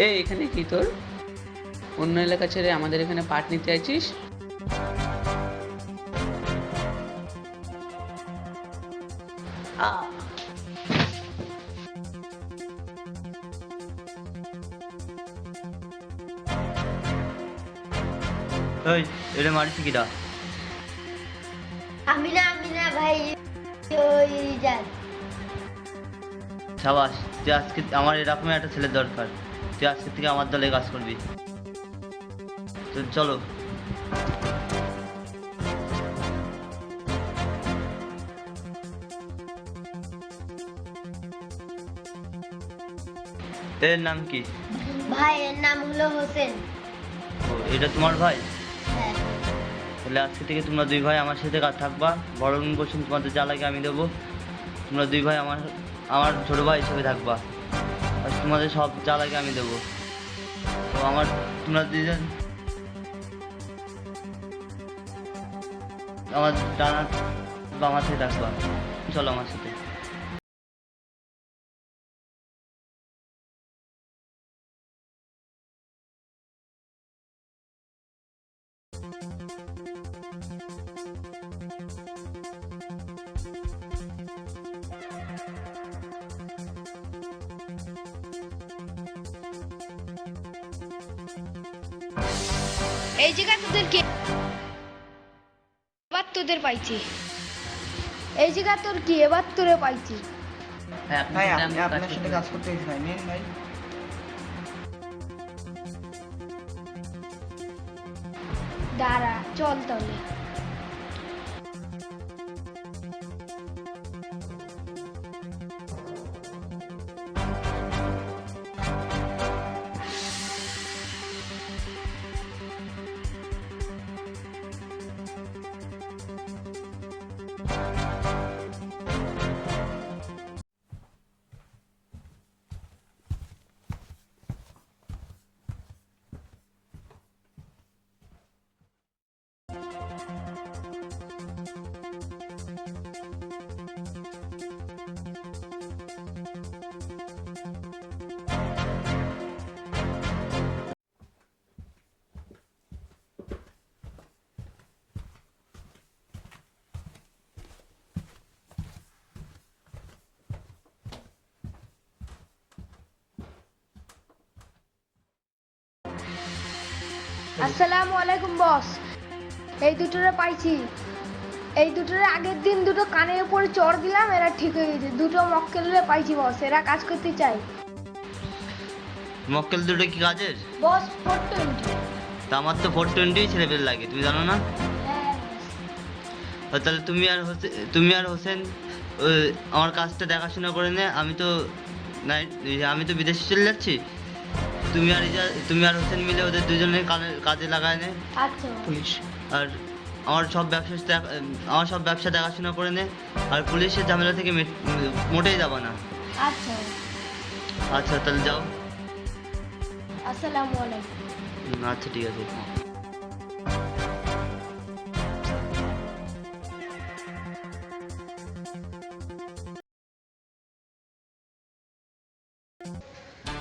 এই এখানে কি তোর অন্য এলাকা ছেড়ে আমাদের এখানে পাট নিতে আইছিস? ওই এটা মারিস কিটা? আমি না ভাই, ওই যান। সাবাস, তুই আজকে আমার এরকমই একটা ছেলের দরকার। তুই আজকে থেকে আমার দলে কাজ করবি। তো চলো। এর নাম কি? ভাই এর নাম হলো হোসেন। ও, এটা তোমার ভাই? হ্যাঁ। তাহলে আজকে থেকে তোমরা দুই ভাই আমার সাথে কাজ থাকবা। বরং বসুন, তোমাদের যা লাগে আমি দেবো। তোমরা দুই ভাই আমার আমার ছোট ভাই হিসেবে থাকবা, আর তোমাদের সব যা লাগে আমি দেবো। তো আমার তোমরা দুজন আমার ডানা বা মাথায় থাকবা। চলো আমার সাথে। এই জায়গা তোদেরকে এবার তোদের পাইছি। এই জায়গা তোর কি এবার তোরে পাইছি। ভাই আপনি আপনার সাথে কাজ করতে এসেছি ভাই, নেন ভাই। দাঁড়া চল তাহলে। আসসালামু আলাইকুম বস। এই দুটোরে পাইছি। এই দুটোরে আগের দিন দুটো কানের উপরে চড় দিলাম, এরা ঠিক হয়ে গেছে। দুটো মক্কেলরে পাইছি বস, এরা কাজ করতে চাই। মক্কেল দুটো কি কাজের? বস 420। তা আমার তো 420 ছেলেপেলে লাগে, তুমি জানো না? হ্যাঁ ও, তাহলে তুমি আর হোসেন আমার কাজটা দেখাশোনা করে নে। আমি তো বিদেশে চলে যাচ্ছি। তুমি আর হোসেন মিলে ওদের দুজনের কাজে লাগায় নে। আচ্ছা পুলিশ আর আমার সব ব্যবসা দেখাশোনা করে নে। আর পুলিশের ঝামেলা থেকে মোটেই যাবা না। আচ্ছা আচ্ছা তাহলে যাও। আসসালামু আলাইকুম। আচ্ছা ঠিক আছে।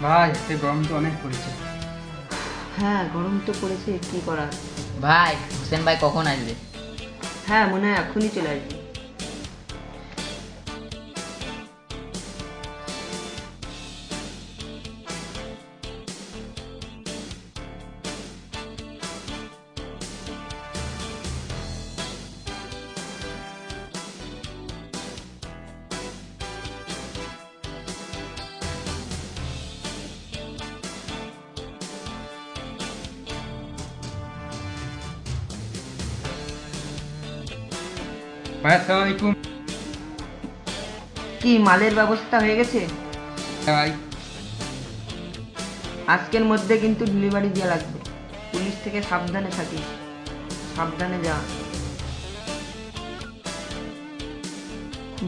ভাই আজকে গরম তো অনেক পড়েছে। হ্যাঁ গরম তো পড়েছে, কি করার। ভাই হোসেন ভাই কখন আসবে? হ্যাঁ মনে হয় এখনই চলে আসবে। ভাই আসসালামু আলাইকুম। কি মালের ব্যবস্থা হয়ে গেছে? হ্যাঁ ভাই। আজকের মধ্যে কিন্তু ডেলিভারি দেওয়া লাগবে। পুলিশ থেকে সাবধানে থাকিস, সাবধানে যা।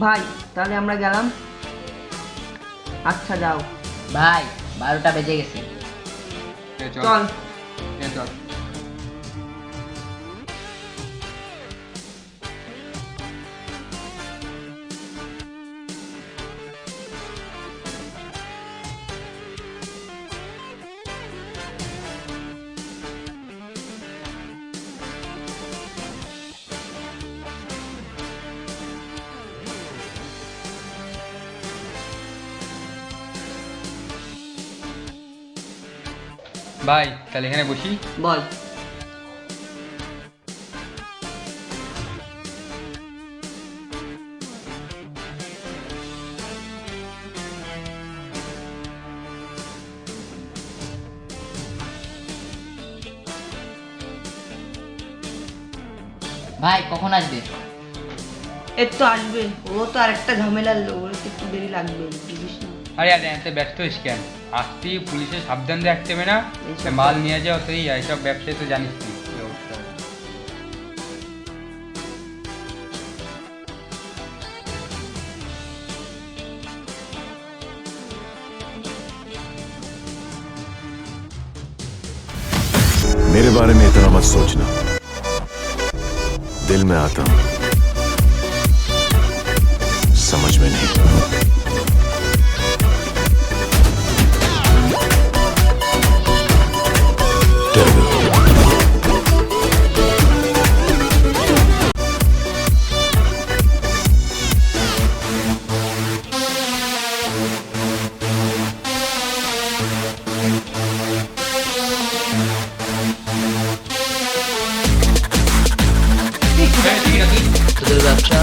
ভাই তাহলে আমরা গেলাম। আচ্ছা যাও। ভাই 12টা বেজে গেছে। চল। চল। ভাই তাহলে এখানে বসি। বল। ভাই কখন আসবে? এর তো আসবে, ও তো আরেকটা ঝামেলার লোক, ওর তো একটু দেরি লাগবে, বুঝিস না। আরে আরে এত ব্যস্ত হইস কেন? আসতেই পুলিশের সাবধান রাখতে হবে না, এইসব মাল নিয়ে যাও তুই, এইসব ব্যবসায় তো জানিস তুই কি অবস্থা। मेरे बारे में इतना मत सोचना, दिल में आता हूं, समझ में नहीं। তোদের ব্যবসা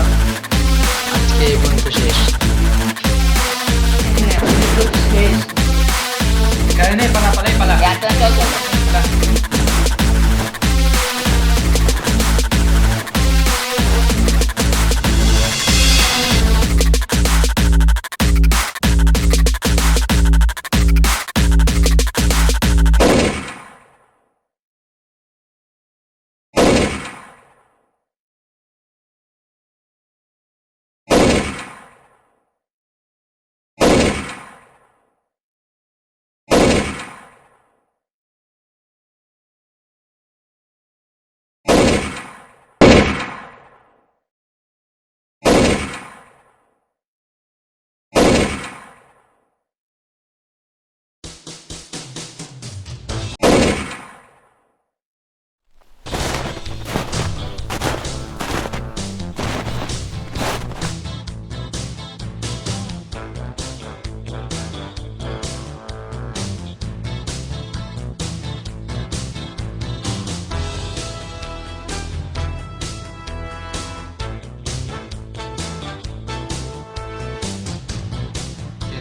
আজকে এই পর্যন্ত শেষ। শেষ। নে পালা পালাই পালা। চল চল।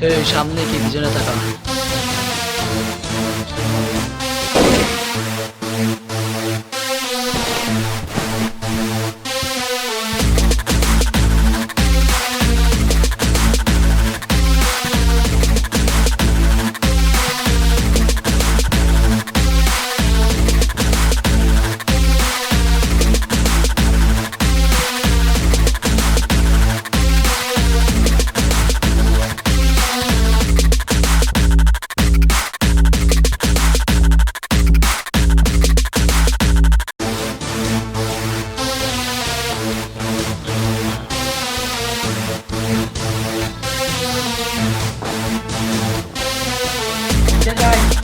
এই সামনে কি পিছনে তাকা।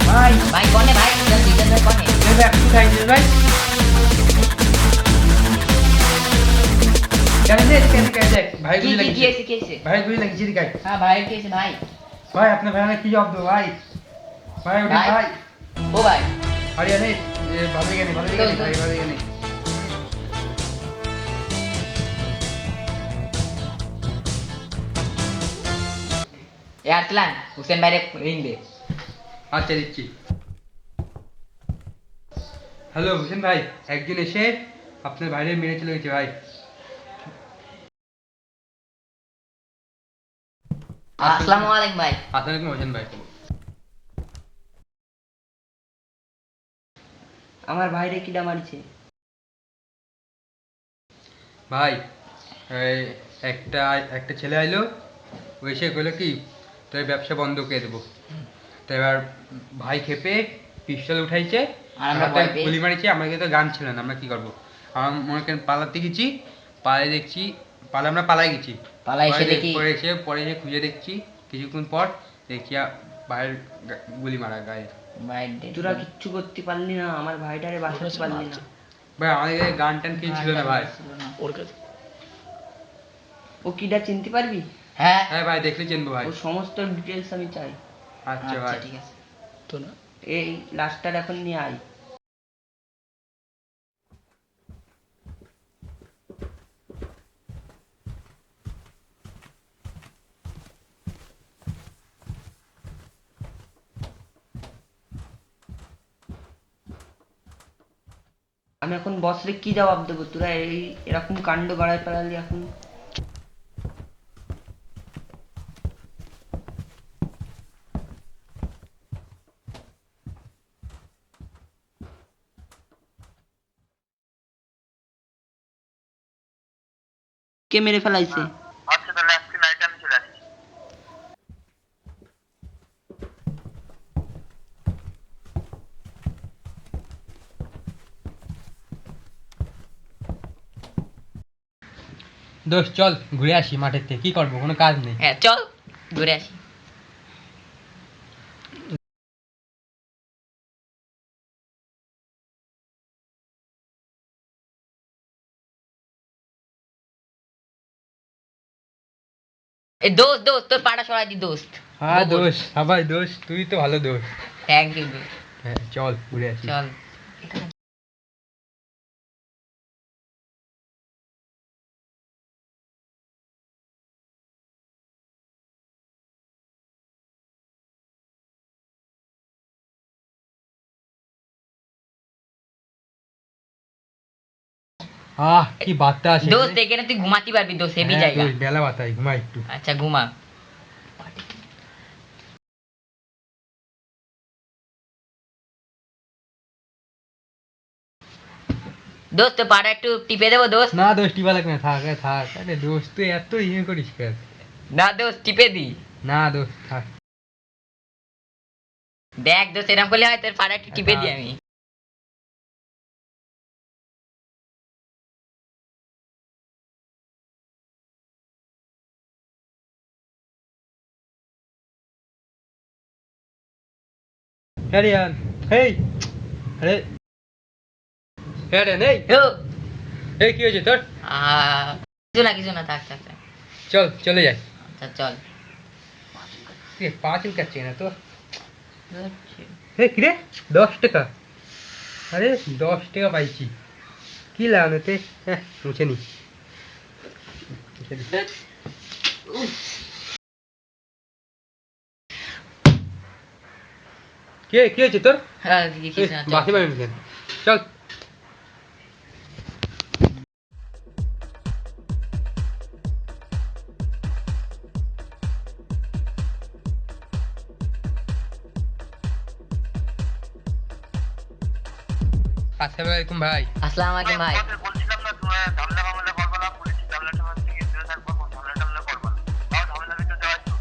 ভাই ভাই কনে ভাই জিতেন্দ্র কনে? ভাই ভাই কেন দেখ ভাই কি গুলি কি লাগিয়েছে, কিয়েছে কিয়েছে? ভাই গুলি লাগিয়েছে দিকাই। হ্যাঁ ভাই কিয়েছে ভাই। ভাই আপনার ভাই কি জব দো ভাই, ভাই ওঠে ভাই। ভাই। ও ভাই হরিয়ানে ভালো গেনে ভাই ভালো গেনে। এ আরসলান হুসেন ভাইরে রিং দে। আচ্ছা দিচ্ছি। হ্যালো হুসেন ভাই, একজন এসে আপনার ভাইরে মেরে চলে গেছে ভাই। আসসালামু আলাইকুম ভাই। আসসালামু হোসেন ভাই। আমার ভাইরে কিডা মারিছে? ভাই এই একটা একটা ছেলে আইলো, ওই এসে কইলো কি তোর ব্যবসা বন্ধ করে দেবো। তো এবার ভাই খেপে পিস্তল উঠাইছে, আর আমরা হাতে ভয় পেয়ে- গুলি মারিছে, আমরা কিন্তু গান ছিল না, আমরা কি করবো? আমরা মনে করেন পালাতে গেছি, পালাই দেখছি আমরা পালাই গেছি, পালাই এসে দেখি পরে এসে খুঁজে দেখছি কিছুক্ষণ পর দেখছি ভাইয়ের গুলি মারা গায়ে। ভাই তোরা কিচ্ছু করতে পারলি না, আমার ভাইটারে বাঁচাতে পারলি না। ভাই আমাদের কাছে গান টান কিছু ছিল না ভাই। ওর কাছে ও কিডা চিনতে পারবি? হ্যাঁ হ্যাঁ ভাই দেখলে চিনবো ভাই। ও সমস্ত ডিটেলস আমি চাই। আচ্ছা ভাই ঠিক আছে। তো না এই লাস্টার এখন নিয়ে আয়। আমি এখন বসরে কি জবাব দেবো? তোরা এরকম কাণ্ড বাড়ায় ফেলালি এখন। কে মেরে ফেলাইছে? আচ্ছা তাহলে আজকে নাইটে আমি চলে আসছি। দোস্ত চল ঘুরে আসি মাঠের থেকে, কি করবো, কোনো কাজ নেই। হ্যাঁ চল ঘুরে আসি। এই দোস্ত দোস্ত তোর পাটা সরাই দি দোস্ত। হ্যাঁ দোস্ত, সবাই দোস্ত, তুই তো ভালো দোস্ত। থ্যাংক ইউ দোস্ত। হ্যাঁ চল ঘুরে আসি। চল। কি বাতাস দোস্ত এখানে তুই ঘুমাতে পারবি দোস্ত, হেভি জায়গা। বেলা বাতাই, ঘুমাই একটু। আচ্ছা ঘুমা। দোস্ত পাটা একটু টিপে দেবো দোস্ত? না দোস্ত টিপা লাগবে না, থাক থাক। আরে দোস্ত তুই এত করিস কেন? না দোস্ত টিপে দি। না দোস্ত থাক। দেখ দোস্ত এরকম করলে হয়, তোর পাটা একটু টিপে দি আমি। আরে यार, হেই আরে আরে নেই, ও এই কি হয়েছে তোর? কিছু না থাক থাক থাক। চল চলে যাই। আচ্ছা চল। তুই পা চুলকাচ্ছে না তো? হে কি রে, 10 টাকা? আরে 10 টাকা পাইছি, কি লাগানোতে? হ্যাঁ মুছে নি। কে কি হয়েছে তোর? হ্যাঁ কিছু না চল। বাকি পাবি কেন? চল। আসসালামু আলাইকুম ভাই। আসসালামু আলাইকুম ভাই। বলছিলাম না তোমরা ঝামেলা মামলা করবে না, পুলিশ ঝামেলা টামেলা থেকে দূরে থাকবো, কোনো ঝামেলা টামেলা করবে না। তাও ঝামেলা ভিতরে যাওয়াই তো।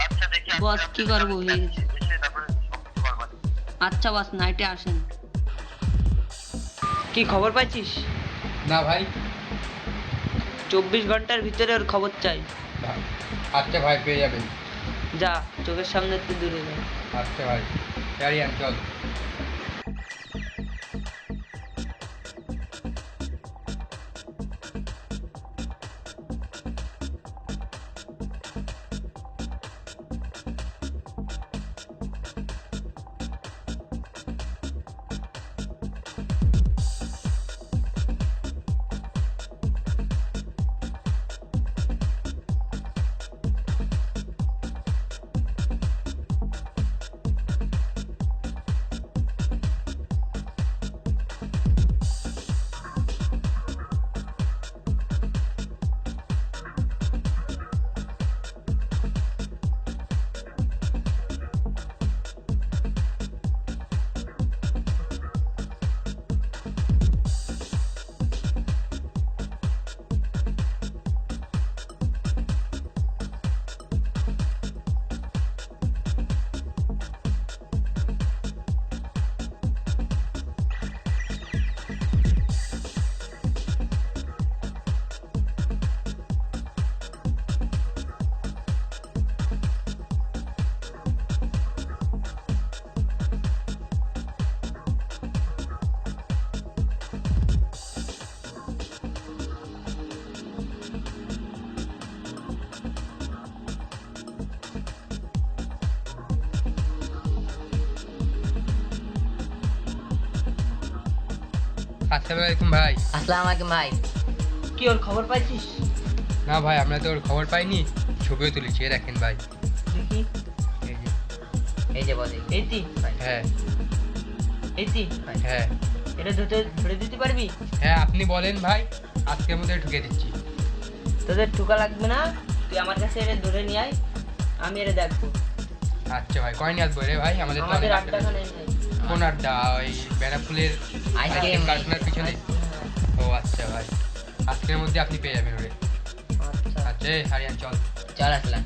আচ্ছা দেখি বস কি করবো? এসে তারপরে সব কিছু করবা। আচ্ছা বস নাইটে আসেন। কি খবর পাইছিস? না ভাই। 24 ঘন্টার ভিতরে ওর খবর চাই। আচ্ছা ভাই পেয়ে যাবেন। যা চোখের সামনে একটু দূরে যা। আচ্ছা ভাই, ক্যারিয়ার চল। আসসালামু আলাইকুম ভাই। আসসালামু আলাইকুম ভাই। কি ওর খবর পাইছিস? না ভাই, আমরা তো ওর খবর পাইনি, ছবিও তুলেছি, এ দেখেন ভাই। দেখি। এই যে। এই যে বলে এইটি হ্যাঁ এইটি হ্যাঁ এটা ধরে দিতে পারবি? হ্যাঁ, আপনি বলেন ভাই, আজকের মধ্যে ঢুকে দিচ্ছি। তোদের ঠুকা লাগবে না, তুই আমার কাছে এটা ধরে নিয়ে আয়, আমি এটা দেখবো। আচ্ছা ভাই, কয় নিয়ে আসবো রে ভাই? আমাদের তো আমাদের অনেক আড্ডাখানে কোন আড্ডা? ওই বেনাফুলের আইসক্রিম কারখানার পিছনে। ও আচ্ছা ভাই, আজকের মধ্যে আপনি পেয়ে যাবেন ওরে। আচ্ছা আচ্ছা হারিয়ান চল। চল আসলাম।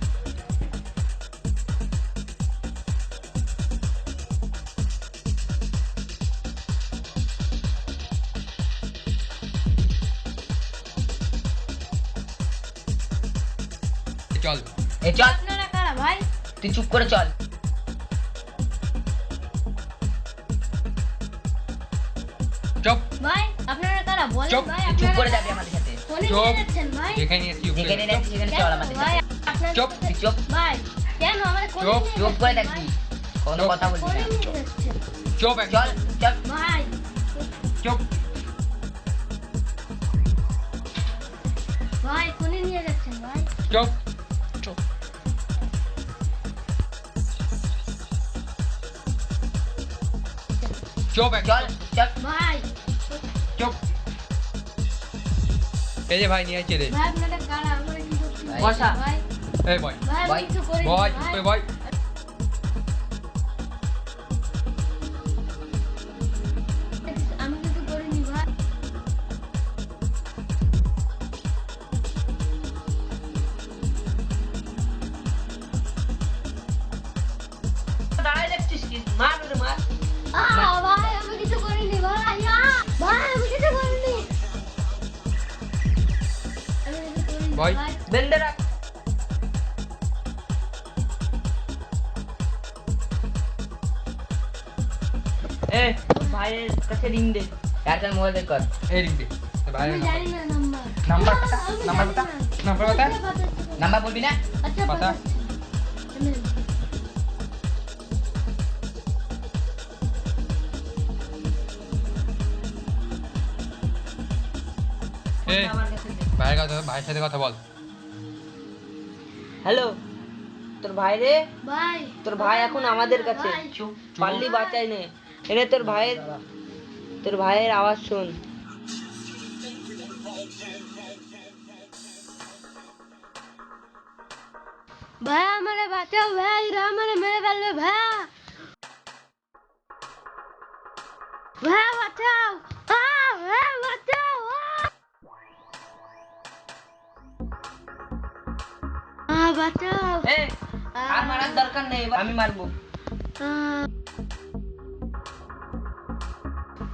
চল। এই চল, আপনারা কারা ভাই? তুই চুপ করে চল। চুপ ভাই আপনারা কারা বলেন চুপ, ভাই? চুপ আপনারা করে যাবি আমাদের সাথে। কোনে চুপ। নিয়ে যাচ্ছেন ভাই? যেখানে নিয়ে চুপ যেখানে যাচ্ছি সেখানে চল আমাদের ভাই সাথে। আপনারা চুপ। তুই চুপ, ভাই কেন আমাদের কোনে চুপ। নিয়ে চুপ করে যাচ্ছেন থাকবি, ভাই? কোনো কথা বলবি কোনে না। নিয়ে যাচ্ছেন? চুপ চল একদম। চল। ভাই চুপ। ভাই কোনে নিয়ে যাচ্ছেন ভাই? চুপ। চুপ একদম। চল চল। ভাই চুপ। এই যে ভাই নিয়ে আইছে রে। ভাই আপনারা কারা? আমরা কি করছি বসা। ভাই? এই বয় ভাই আমি ভাই, কিছু করিনি বয় ভাই। চুপ করে বয়। আমি কিছু করিনি ভাই। দাঁড়ায় দেখছিস কি? মার ওরে মার। ভাই আমি কিছু করিনি ভাই। ভাই আমি কিছু করিনি। আমি কিছু করিনি ভাই। ভাই। বেঁধে রাখ। এ ভাইয়ের কাছে রিং দে। এয়ারটেল মোবাইল বের কর। এই রিং দে। ভাই আমি জানি না নাম্বার। নাম্বার কথা, আমি নাম্বার জানি কথা, না। নাম্বার কথা। আচ্ছা, পাঠাচ্ছি। নাম্বার বলবি না? আচ্ছা কথা। পাঠাচ্ছি। আমি- এই আমার কাছে দে। ভাইয়ের সাথে কথা বল। হ্যালো, তোর ভাই রে? ভাই তোর ভাই এখন আমাদের কাছে। ভাই, চুপ, পারলি বাঁচাই নে। এনে তোর ভাইয়ের আওয়াজ শোন। ভাই আমারে বাঁচাও ভাই, এরা আমারে মেরে ফেলবে ভাই। ভাই বাঁচাও, ভাই বাঁচাও। বাঁচাও। এ আর মারার দরকার নেই, এবার আমি মারবো।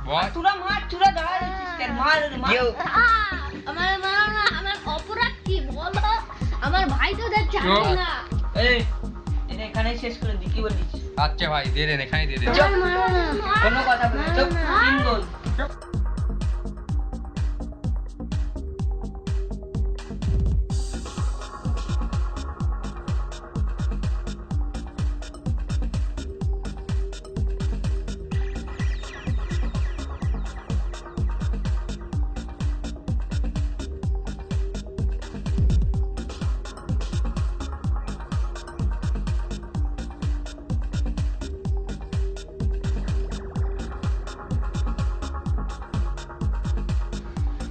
বল। তোরা দাঁড়ায় রয়েছিস কেন? মার ওরে মার। আমার মারো না, আমার অপরাধ কি বলো? আমার ভাই তো দেখছে চুপ। না। এই এটা এখানেই শেষ করে দি, কি বলিস? আচ্ছা ভাই, দিয়ে দেন, এখানেই দিয়ে দেন। আমার মারো না। কোনো কথা বলি না। চুপ, তিন গোল।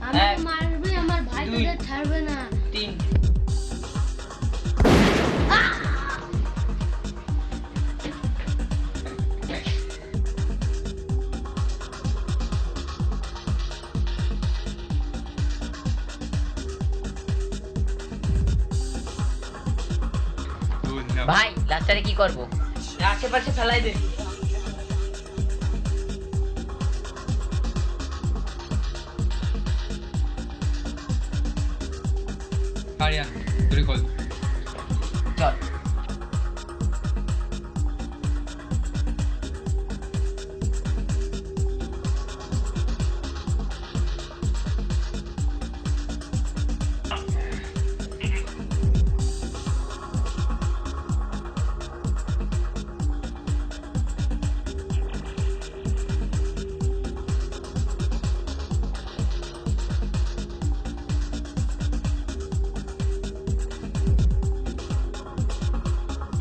আমাকে এক, মারবে, আমার ভাই দুই, তোদের ছাড়বে না। 3 ধন্যবাদ। ভাই লাস্টারে কি করব? আশেপাশে ফেলাই দে। হারিয়ান তুই খোল। চল।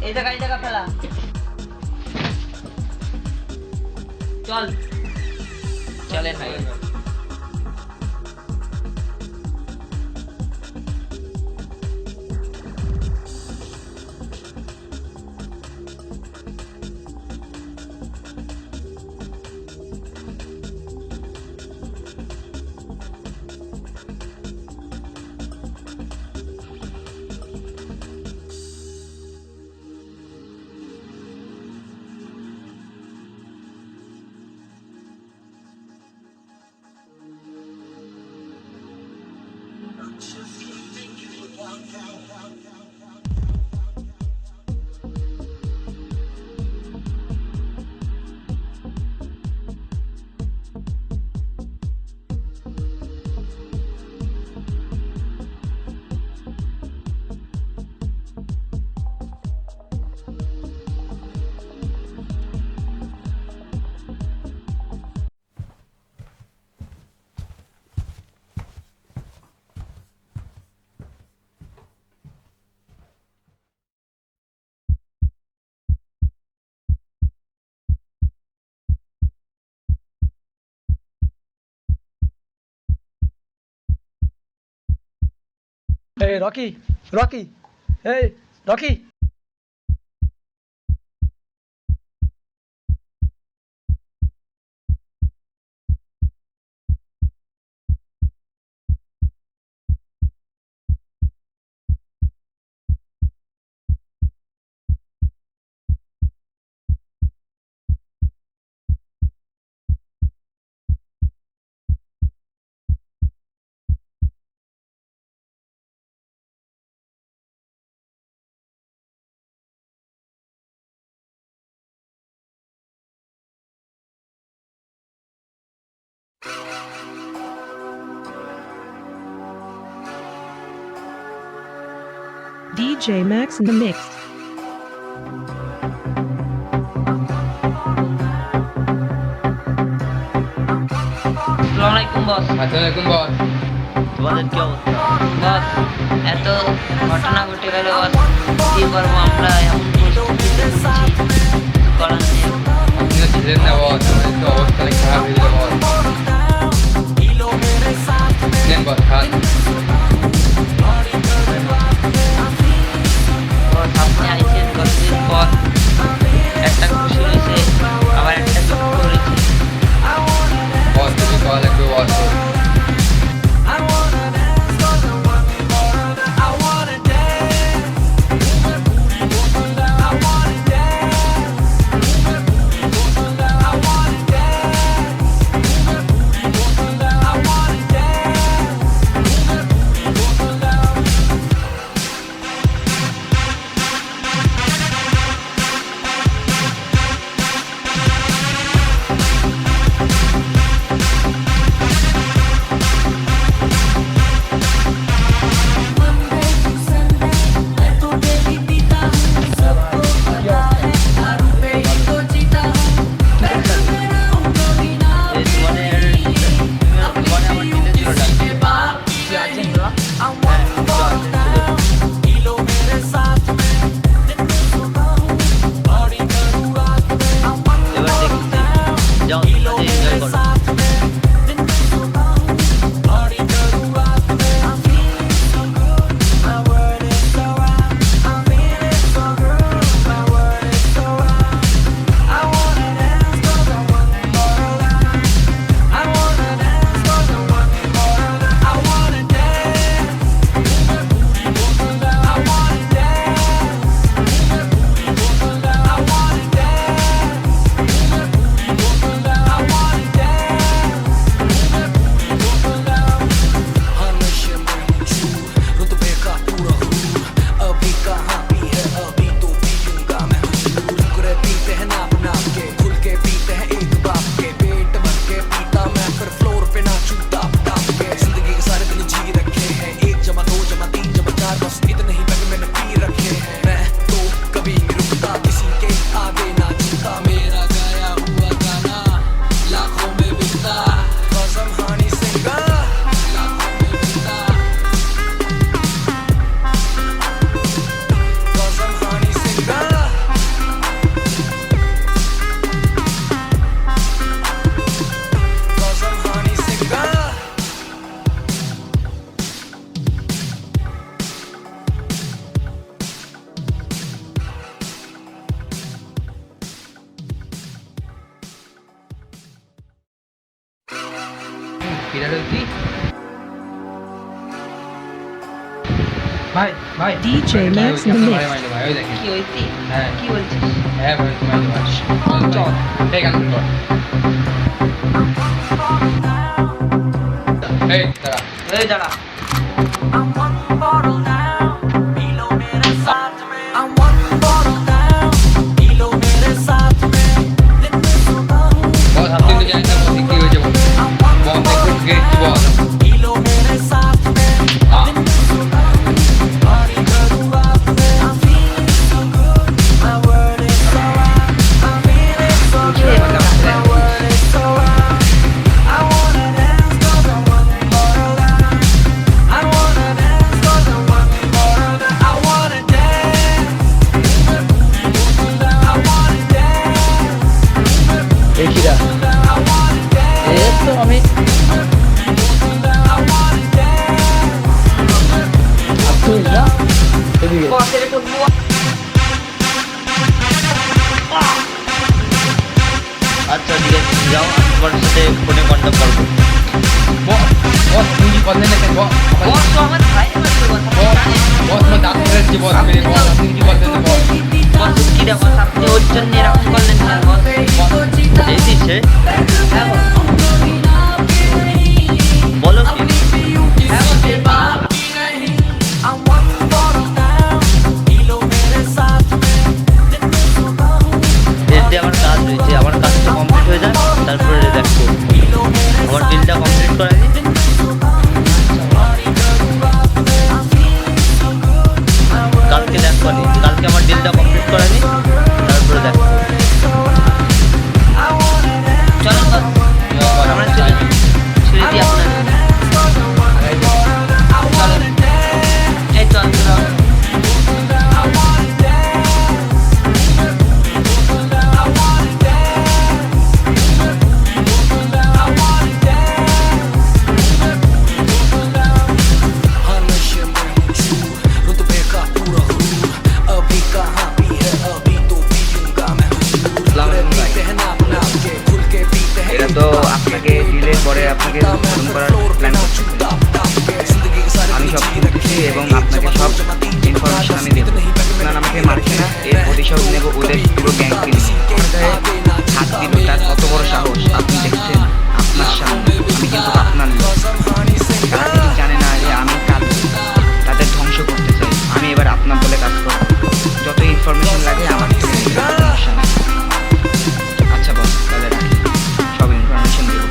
এই জায়গা ফেলা। চল চলেন ভাই। Hey, Rocky! Rocky! Hey, Rocky! DJ Max in the mix. আসসালামু আলাইকুম বস। আসসালামাইকুম বস। তোমাদের কি অবস্থা? বস এত ঘটনা ঘটে গেল বস, কি করবো আমরা, এমন পরিস্থিতিতে ভুগছি, করার নেই। আপনি তো ছিলেন না বস, আমাদের তো অবস্থা অনেক খারাপ হয়ে গেল বস। নেন বস খান। বস আপনি আইসেন কতদিন পর, একটা খুশি হয়েছে আবার একটা দুঃখ হয়েছে। বস তুমি কল লাগবে বস। ভাই ভাই DJ ভাই, Max ওই যে the আপনার Mix. ভাই মাইলো ভাই, ওই দেখেন। কি হইতি হ্যাঁ কি বলছিস হ্যাঁ ভাই তোমার ভাই চল। এই গান শুরু কর। এই দাঁড়া। এই দাঁড়া বস আপনি তো জানেন না বস কি হয়েছে বস। বস দেখো গেছি বস। এই কিরা এই তো আমি তুই না এদিকে বসের করবো আচ্ছা ঠিক আছে তুমি যাও, আমি তোমার সাথে ফোনে কন্ট্যাক্ট করবো। বস বস তুমি কি বললেন না কেন? বস বস তো আমার ভাই আমার তো কথা বস বস আমার দাঁত ফেলেছি বস মেরে বস আপনি কি বললেন না বস। বস কি রে বস আপনি ওর জন্য এরকম করলেন কেন বস দেখছিস সে? হ্যাঁ বস বলো কি? হ্যাঁ বস এই এতে আমার কাজ রয়েছে, আমার কাজটা কমপ্লিট হয়ে যায় তারপরে দেখো আমার ডিলটা কমপ্লিট করে দিই। কালকে দেখো নি, কালকে আমার ডিলটা কমপ্লিট করে নিই তারপরে দেখো। চলো বস আমরা চলে যাই ছেড়ে দিই আপনার চলো এই তো আমরা এটা তো আপনাকে ডিলের পরে আপনাকে ফোন করার প্ল্যান করছি। আমি সব শুনতেছি এবং আপনাকে সব ইনফরমেশন আমি দেবো। আপনার আমাকে মারছে না, এর প্রতিশোধ নেব ওদের পুরো গ্যাংকে নিয়ে। হাত দিল, তার কত বড় সাহস আপনি দেখছেন আপনার সামনে। আমি কিন্তু আপনার লোক। তারা কিন্তু জানে না যে আমি কাল তাদের ধ্বংস করতে চাই। আমি এবার আপনার বলে কাজ করব। যত ইনফরমেশন লাগে আমার থেকে নেবেন, সমস্যা নেই। আচ্ছা বস, তাহলে রাখি, সব ইনফরমেশন দেবো।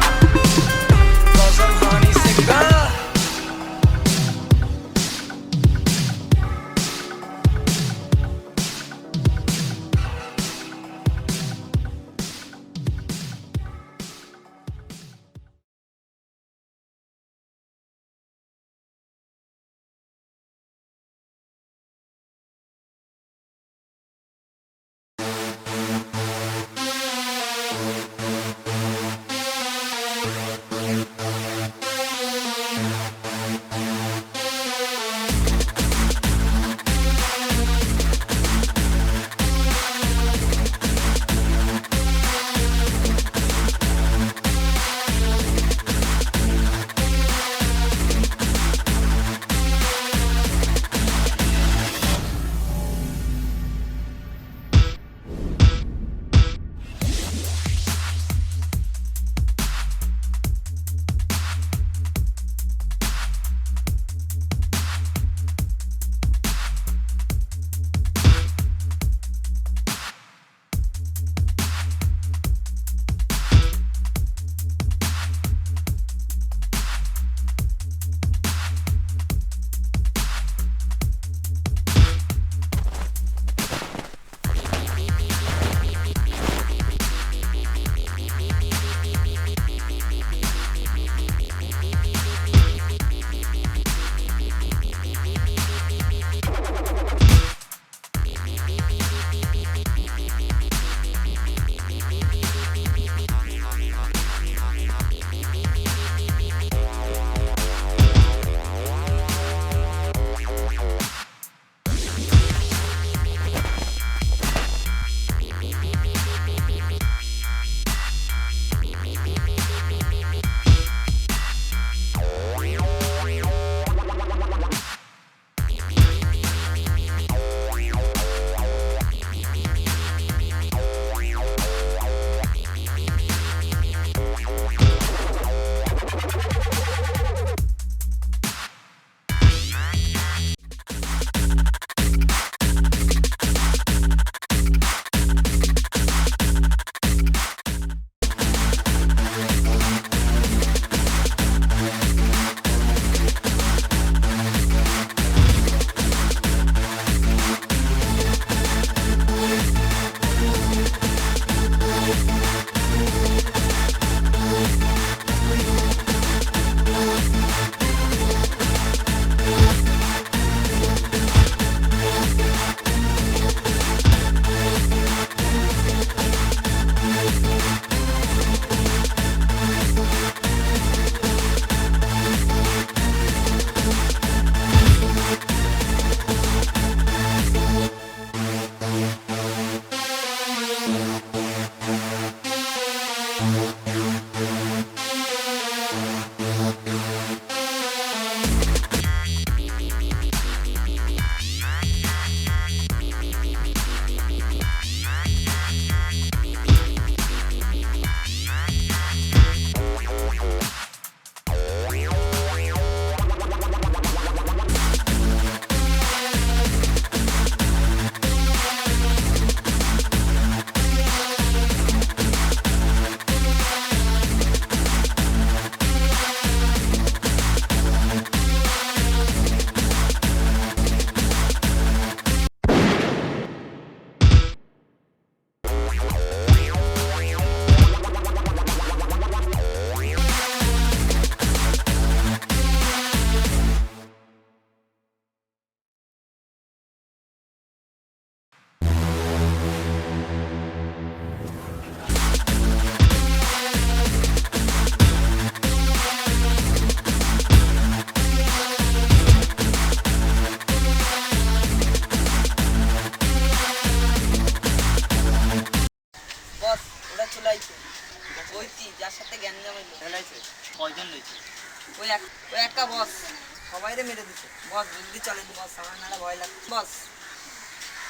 বস জলদি চলেন বস, আমার মেলা ভয় লাগছে বস।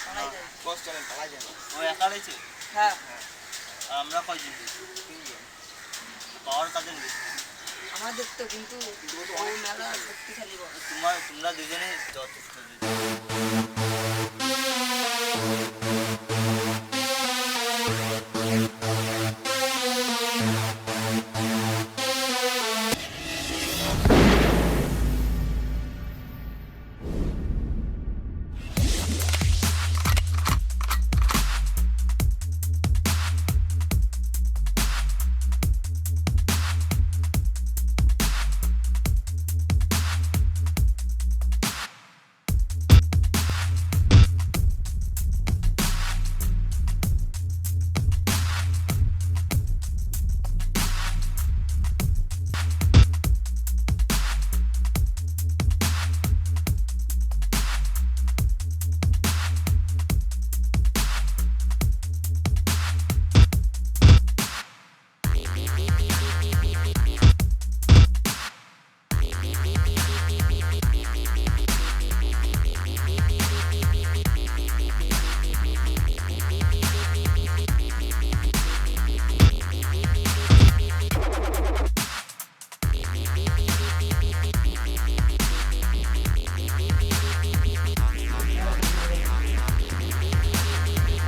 পালাই যাই বস, চলেন পালাই যাই। ও একা রয়েছে? হ্যাঁ আর আমরা কয়জন? 3 জন। পাওয়ার কাজে নেই আমাদের তো কিন্তু ও মেলা শক্তিশালী বস। তোমরা দুজনে যথেষ্ট।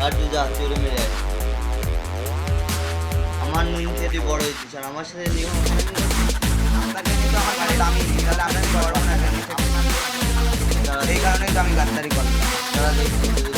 আর তুই যা চলে মেরে আয়। আমার নুন খেতে বড় হয়েছিস আর আমার সাথে নিয়ম আপনাকে নিয়ে তো আমার গাড়ি দামি, তাহলে আপনাকে পারবো না। এই কারণেই তো আমি গাদ্দারি করলাম। তারা দেখছি